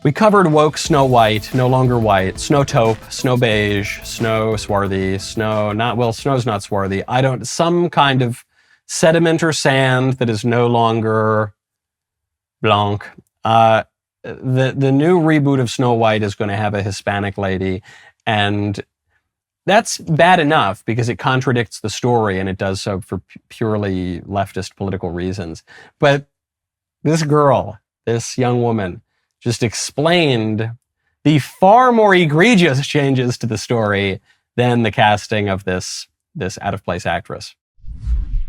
We covered woke Snow White, no longer white, snow taupe, snow beige, snow swarthy, snow's not swarthy. Some kind of sediment or sand that is no longer blanc. The new reboot of Snow White is going to have a Hispanic lady, and that's bad enough because it contradicts the story, and it does so for purely leftist political reasons. But this girl, this young woman, just explained the far more egregious changes to the story than the casting of this out-of-place actress.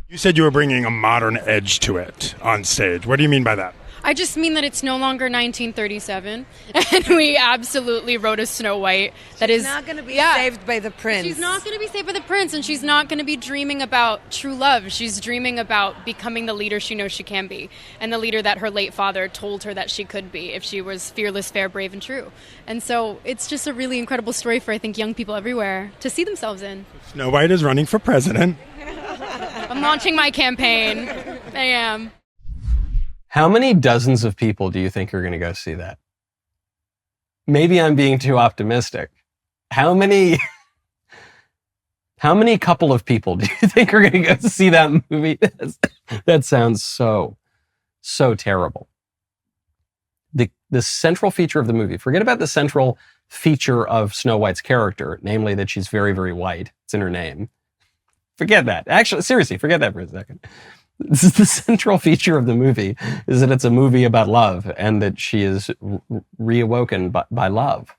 You said you were bringing a modern edge to it on stage. What do you mean by that? I just mean that it's no longer 1937, and we absolutely wrote a Snow White that She's not going to be saved by the prince. She's not going to be saved by the prince, and she's not going to be dreaming about true love. She's dreaming about becoming the leader she knows she can be, and the leader that her late father told her that she could be if she was fearless, fair, brave, and true. And so it's just a really incredible story for, I think, young people everywhere to see themselves in. Snow White is running for president. I'm launching my campaign. I am. How many dozens of people do you think are going to go see that? Maybe I'm being too optimistic. How many couple of people do you think are going to go see that movie? That sounds so terrible. The central feature of the movie, forget about the central feature of Snow White's character, namely that she's very, very white. It's in her name. Forget that. Actually, seriously, forget that for a second. This is the central feature of the movie, is that it's a movie about love and that she is reawoken by love.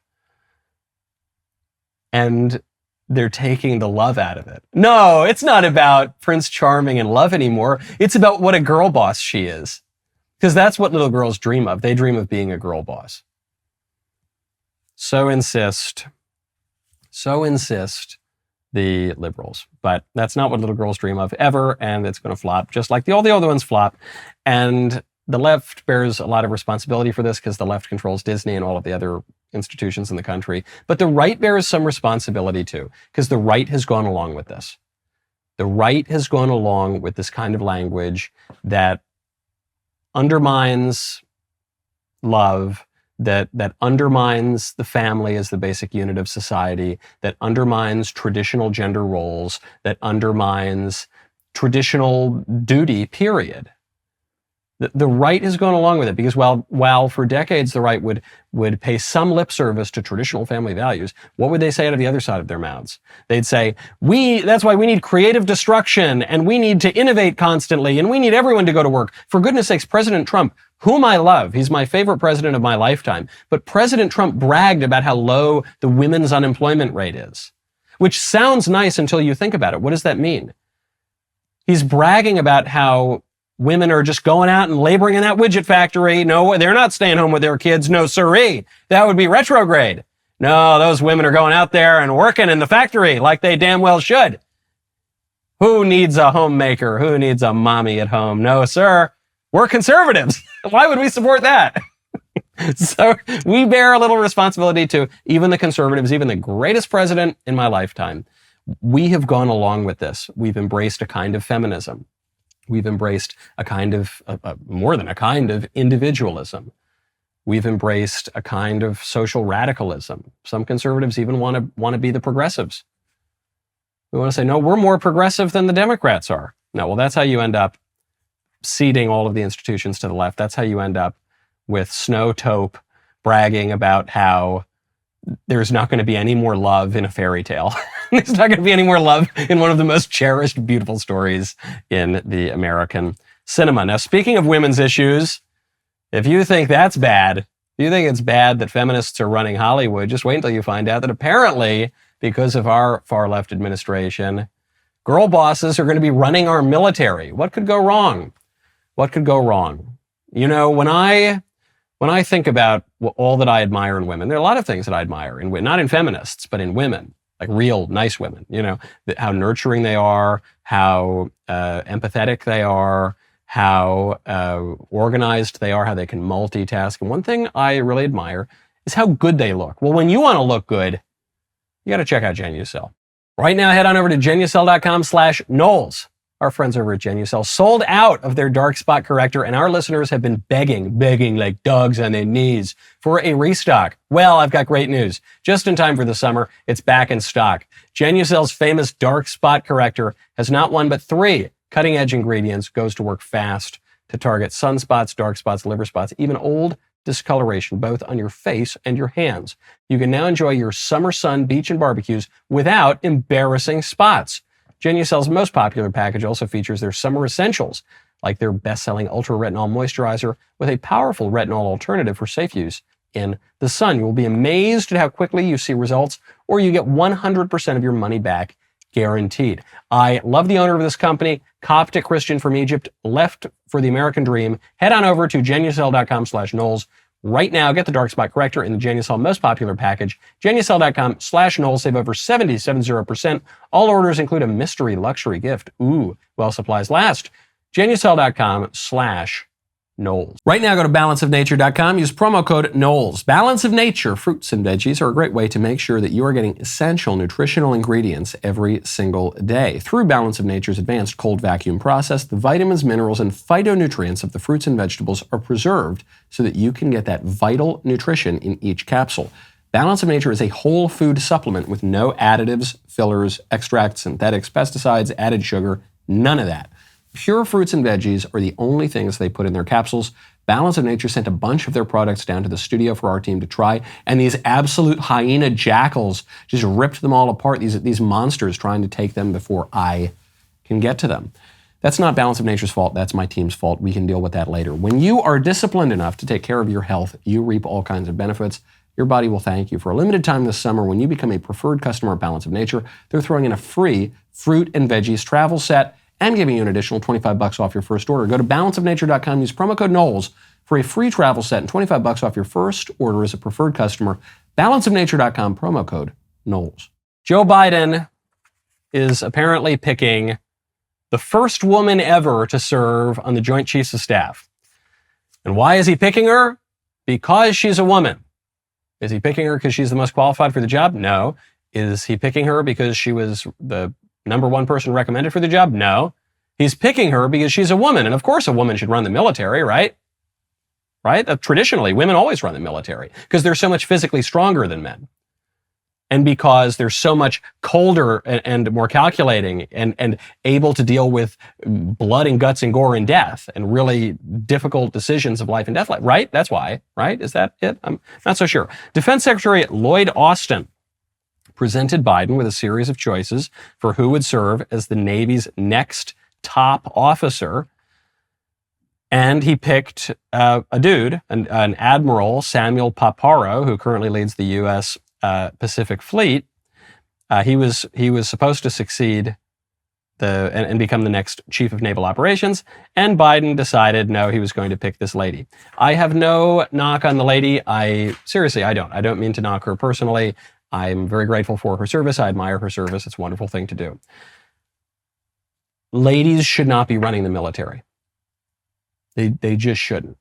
And they're taking the love out of it. No, it's not about Prince Charming and love anymore. It's about what a girl boss she is. Because that's what little girls dream of. They dream of being a girl boss. So insist the liberals. But that's not what little girls dream of ever, and it's going to flop, just like all the other ones flop. And the left bears a lot of responsibility for this because the left controls Disney and all of the other institutions in the country. But the right bears some responsibility too, because the right has gone along with this. The right has gone along with this kind of language that undermines love, that undermines the family as the basic unit of society, that undermines traditional gender roles, that undermines traditional duty, period. The right has gone along with it because while for decades the right would pay some lip service to traditional family values, what would they say out of the other side of their mouths? They'd say, that's why we need creative destruction, and we need to innovate constantly, and we need everyone to go to work. For goodness sakes, President Trump, whom I love, he's my favorite president of my lifetime, but President Trump bragged about how low the women's unemployment rate is, which sounds nice until you think about it. What does that mean? He's bragging about how women are just going out and laboring in that widget factory. No, they're not staying home with their kids. No, siree. That would be retrograde. No, those women are going out there and working in the factory like they damn well should. Who needs a homemaker? Who needs a mommy at home? No, sir. We're conservatives. Why would we support that? So we bear a little responsibility to even the conservatives, even the greatest president in my lifetime. We have gone along with this. We've embraced a kind of feminism. We've embraced a kind of, more than a kind of individualism. We've embraced a kind of social radicalism. Some conservatives even want to be the progressives. We want to say, no, we're more progressive than the Democrats are. No, well, that's how you end up ceding all of the institutions to the left. That's how you end up with Snow Taupe bragging about how there's not going to be any more love in a fairy tale. There's not going to be any more love in one of the most cherished, beautiful stories in the American cinema. Now, speaking of women's issues, if you think that's bad, if you think it's bad that feminists are running Hollywood, just wait until you find out that apparently, because of our far left administration, girl bosses are going to be running our military. What could go wrong? What could go wrong? You know, when I think about all that I admire in women, there are a lot of things that I admire in women, not in feminists, but in women, like real nice women, you know, how nurturing they are, how empathetic they are, how organized they are, how they can multitask. And one thing I really admire is how good they look. Well, when you want to look good, you got to check out Genucel. Right now, head on over to Genucel.com/Knowles. our friends over at Genucel sold out of their dark spot corrector, and our listeners have been begging like dogs on their knees for a restock. Well, I've got great news. Just in time for the summer, it's back in stock. Genucel's famous dark spot corrector has not one but 3 cutting-edge ingredients, goes to work fast to target sunspots, dark spots, liver spots, even old discoloration, both on your face and your hands. You can now enjoy your summer sun, beach, and barbecues without embarrassing spots. Genucel's most popular package also features their summer essentials, like their best-selling Ultra Retinol Moisturizer with a powerful retinol alternative for safe use in the sun. You will be amazed at how quickly you see results, or you get 100% of your money back guaranteed. I love the owner of this company, Coptic Christian from Egypt, left for the American dream. Head on over to genucel.com/Knowles. Right now, get the dark spot corrector in the Genucel most popular package. Genucel.com/Knowles. Save over 70%. All orders include a mystery luxury gift. Ooh, while supplies last. Genucel.com/Knowles. Right now, go to balanceofnature.com. Use promo code Knowles. Balance of Nature fruits and veggies are a great way to make sure that you are getting essential nutritional ingredients every single day. Through Balance of Nature's advanced cold vacuum process, the vitamins, minerals, and phytonutrients of the fruits and vegetables are preserved so that you can get that vital nutrition in each capsule. Balance of Nature is a whole food supplement with no additives, fillers, extracts, synthetics, pesticides, added sugar, none of that. Pure fruits and veggies are the only things they put in their capsules. Balance of Nature sent a bunch of their products down to the studio for our team to try, and these absolute hyena jackals just ripped them all apart, these monsters trying to take them before I can get to them. That's not Balance of Nature's fault, that's my team's fault. We can deal with that later. When you are disciplined enough to take care of your health, you reap all kinds of benefits. Your body will thank you. For a limited time this summer, when you become a preferred customer of Balance of Nature, they're throwing in a free fruit and veggies travel set and giving you an additional $25 off your first order. Go to balanceofnature.com, use promo code Knowles for a free travel set and $25 off your first order as a preferred customer. Balanceofnature.com, promo code Knowles. Joe Biden is apparently picking the first woman ever to serve on the Joint Chiefs of Staff. And why is he picking her? Because she's a woman. Is he picking her because she's the most qualified for the job? No. Is he picking her because she was the number one person recommended for the job? No. He's picking her because she's a woman. And of course a woman should run the military, right? Right? Traditionally, women always run the military because they're so much physically stronger than men. And because they're so much colder and more calculating and able to deal with blood and guts and gore and death and really difficult decisions of life and death, right? That's why, right? Is that it? I'm not so sure. Defense Secretary Lloyd Austin presented Biden with a series of choices for who would serve as the Navy's next top officer. And he picked a dude, an Admiral Samuel Paparo, who currently leads the U.S. Pacific Fleet. He was supposed to succeed and become the next Chief of Naval Operations, and Biden decided no, he was going to pick this lady. I have no knock on the lady. Seriously, I don't. I don't mean to knock her personally. I'm very grateful for her service. I admire her service. It's a wonderful thing to do. Ladies should not be running the military. They just shouldn't.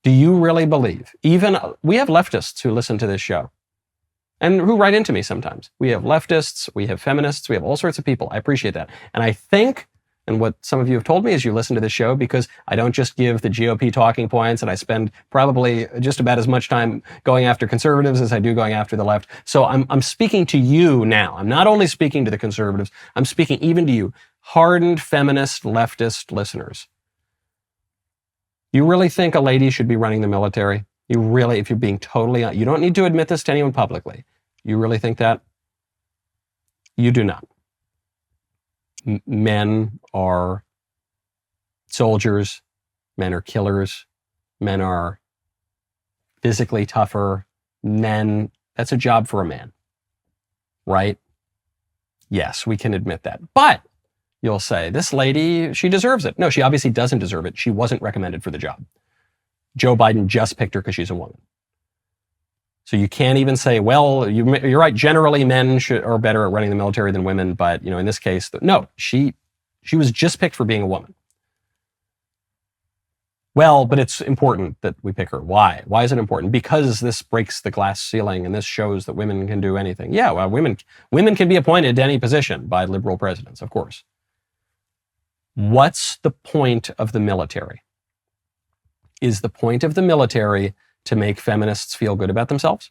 Do you really believe? Even we have leftists who listen to this show and who write into me sometimes. We have leftists, we have feminists, we have all sorts of people. I appreciate that. And I think, and what some of you have told me is you listen to this show because I don't just give the GOP talking points, and I spend probably just about as much time going after conservatives as I do going after the left. So I'm speaking to you now. I'm not only speaking to the conservatives, I'm speaking even to you, hardened feminist leftist listeners. You really think a lady should be running the military? You really, if you're being totally honest, you don't need to admit this to anyone publicly. You really think that? You do not. Men are soldiers. Men are killers. Men are physically tougher. Men, that's a job for a man. Right? Yes, we can admit that. But you'll say, this lady, she deserves it. No, she obviously doesn't deserve it. She wasn't recommended for the job. Joe Biden just picked her because she's a woman. So you can't even say, well, you're right, generally men are better at running the military than women, but in this case, no, she was just picked for being a woman. Well, but it's important that we pick her. Why? Why is it important? Because this breaks the glass ceiling and this shows that women can do anything. Yeah, well, women can be appointed to any position by liberal presidents, of course. What's the point of the military? Is the point of the military to make feminists feel good about themselves?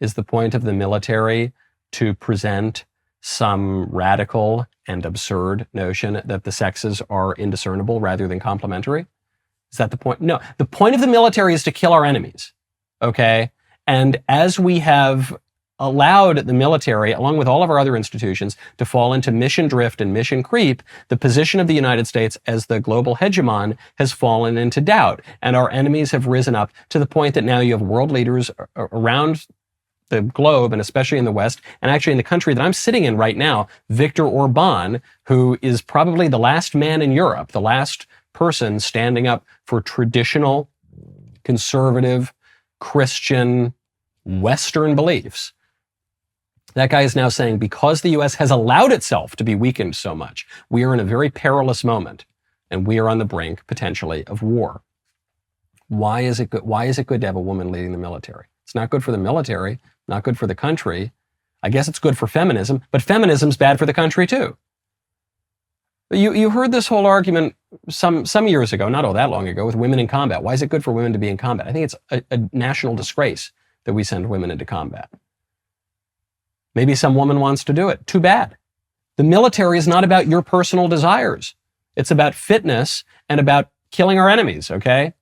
Is the point of the military to present some radical and absurd notion that the sexes are indiscernible rather than complementary? Is that the point? No. The point of the military is to kill our enemies, okay? And as we have allowed the military, along with all of our other institutions, to fall into mission drift and mission creep, the position of the United States as the global hegemon has fallen into doubt. And our enemies have risen up to the point that now you have world leaders around the globe, and especially in the West, and actually in the country that I'm sitting in right now, Viktor Orban, who is probably the last man in Europe, the last person standing up for traditional, conservative, Christian, Western beliefs. That guy is now saying, because the US has allowed itself to be weakened so much, we are in a very perilous moment, and we are on the brink, potentially, of war. Why is it good? Why is it good to have a woman leading the military? It's not good for the military, not good for the country. I guess it's good for feminism, but feminism's bad for the country too. You heard this whole argument some years ago, not all that long ago, with women in combat. Why is it good for women to be in combat? I think it's a national disgrace that we send women into combat. Maybe some woman wants to do it. Too bad. The military is not about your personal desires. It's about fitness and about killing our enemies, okay?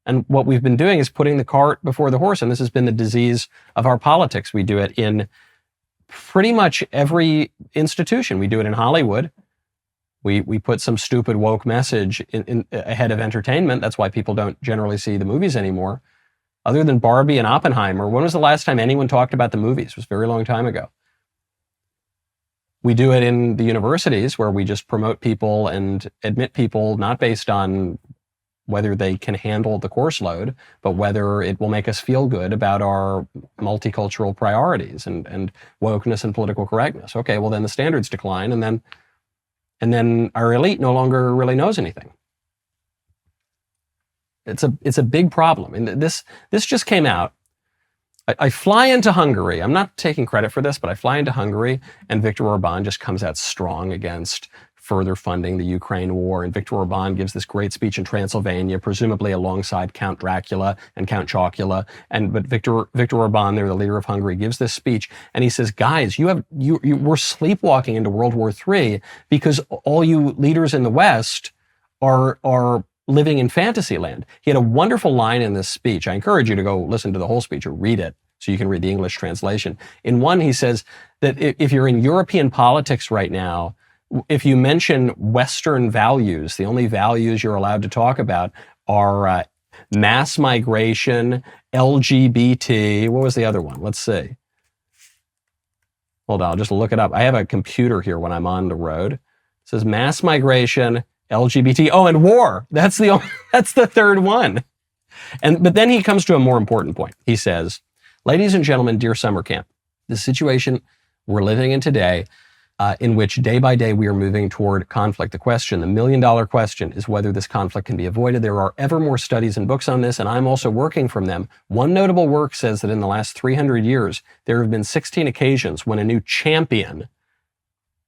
And what we've been doing is putting the cart before the horse, and this has been the disease of our politics. We do it in pretty much every institution. We do it in Hollywood. We put some stupid woke message in ahead of entertainment. That's why people don't generally see the movies anymore. Other than Barbie and Oppenheimer, when was the last time anyone talked about the movies? It was a very long time ago. We do it in the universities, where we just promote people and admit people not based on whether they can handle the course load, but whether it will make us feel good about our multicultural priorities and wokeness and political correctness. Okay, well then the standards decline, and then our elite no longer really knows anything. It's a big problem. And this just came out. I fly into Hungary. I'm not taking credit for this, but I fly into Hungary, and Viktor Orban just comes out strong against further funding the Ukraine war. And Viktor Orban gives this great speech in Transylvania, presumably alongside Count Dracula and Count Chocula. But Viktor Orban, they're the leader of Hungary, gives this speech, and he says, "Guys, we're sleepwalking into World War III because all you leaders in the West are living in fantasy land." He had a wonderful line in this speech. I encourage you to go listen to the whole speech or read it so you can read the English translation. In one, he says that if you're in European politics right now, if you mention Western values, the only values you're allowed to talk about are mass migration, LGBT. What was the other one? Let's see. Hold on, I'll just look it up. I have a computer here when I'm on the road. It says mass migration, LGBT. Oh, and war. That's the third one. But then he comes to a more important point. He says, "Ladies and gentlemen, dear summer camp, the situation we're living in today, in which day by day we are moving toward conflict. The million-dollar question is whether this conflict can be avoided. There are ever more studies and books on this, and I'm also working from them. One notable work says that in the last 300 years, there have been 16 occasions when a new champion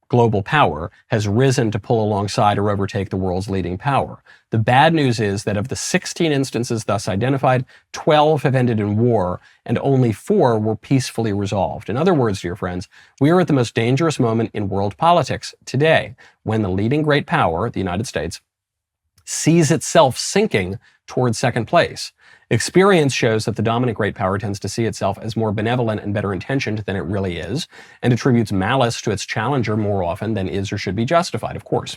global power has risen to pull alongside or overtake the world's leading power. The bad news is that of the 16 instances thus identified, 12 have ended in war, and only 4 were peacefully resolved." In other words, dear friends, we are at the most dangerous moment in world politics today, when the leading great power, the United States, sees itself sinking towards second place. Experience shows that the dominant great power tends to see itself as more benevolent and better intentioned than it really is, and attributes malice to its challenger more often than is or should be justified, of course.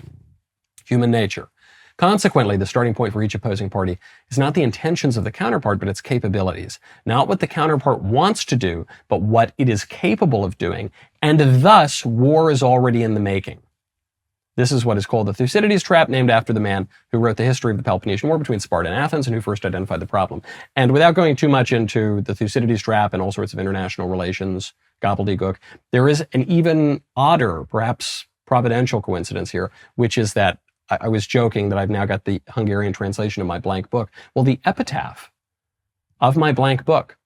Human nature. Consequently, the starting point for each opposing party is not the intentions of the counterpart, but its capabilities. Not what the counterpart wants to do, but what it is capable of doing, and thus war is already in the making. This is what is called the Thucydides trap, named after the man who wrote the history of the Peloponnesian War between Sparta and Athens and who first identified the problem. And without going too much into the Thucydides trap and all sorts of international relations gobbledygook, there is an even odder, perhaps providential coincidence here, which is that I was joking that I've now got the Hungarian translation of my blank book. Well, the epitaph of my blank book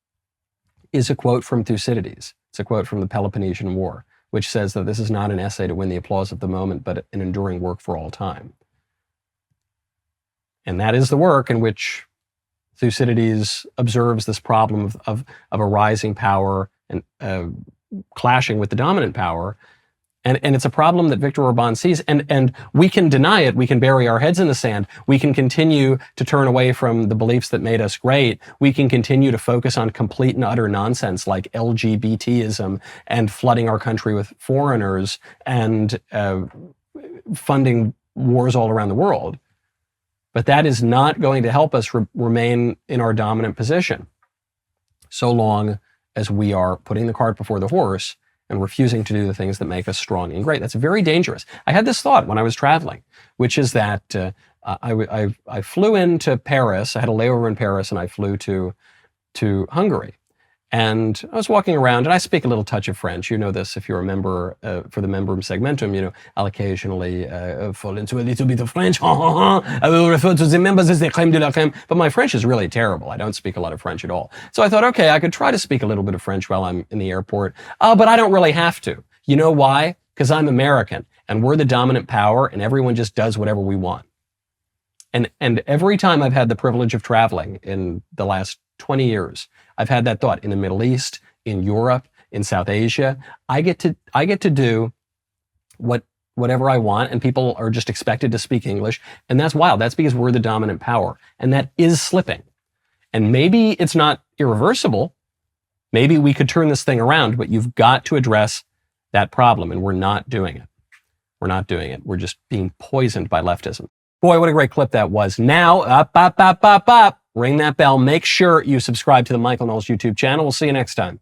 is a quote from Thucydides. It's a quote from the Peloponnesian War, which says that this is not an essay to win the applause of the moment, but an enduring work for all time. And that is the work in which Thucydides observes this problem of a rising power and clashing with the dominant power. And it's a problem that Victor Orban sees. And we can deny it. We can bury our heads in the sand. We can continue to turn away from the beliefs that made us great. We can continue to focus on complete and utter nonsense like LGBTism and flooding our country with foreigners and funding wars all around the world. But that is not going to help us remain in our dominant position so long as we are putting the cart before the horse and refusing to do the things that make us strong and great. That's very dangerous. I had this thought when I was traveling, which is that I flew into Paris. I had a layover in Paris, and I flew to Hungary. And I was walking around, and I speak a little touch of French. You know this if you're a member for the membrum segmentum. I'll occasionally fall into a little bit of French. I will refer to the members as the crème de la crème. But my French is really terrible. I don't speak a lot of French at all. So I thought, okay, I could try to speak a little bit of French while I'm in the airport. But I don't really have to. You know why? Because I'm American, and we're the dominant power, and everyone just does whatever we want. And every time I've had the privilege of traveling in the last 20 years, I've had that thought in the Middle East, in Europe, in South Asia. I get to do whatever I want, and people are just expected to speak English. And that's wild. That's because we're the dominant power. And that is slipping. And maybe it's not irreversible. Maybe we could turn this thing around, but you've got to address that problem. And we're not doing it. We're not doing it. We're just being poisoned by leftism. Boy, what a great clip that was. Now, up. Ring that bell. Make sure you subscribe to the Michael Knowles YouTube channel. We'll see you next time.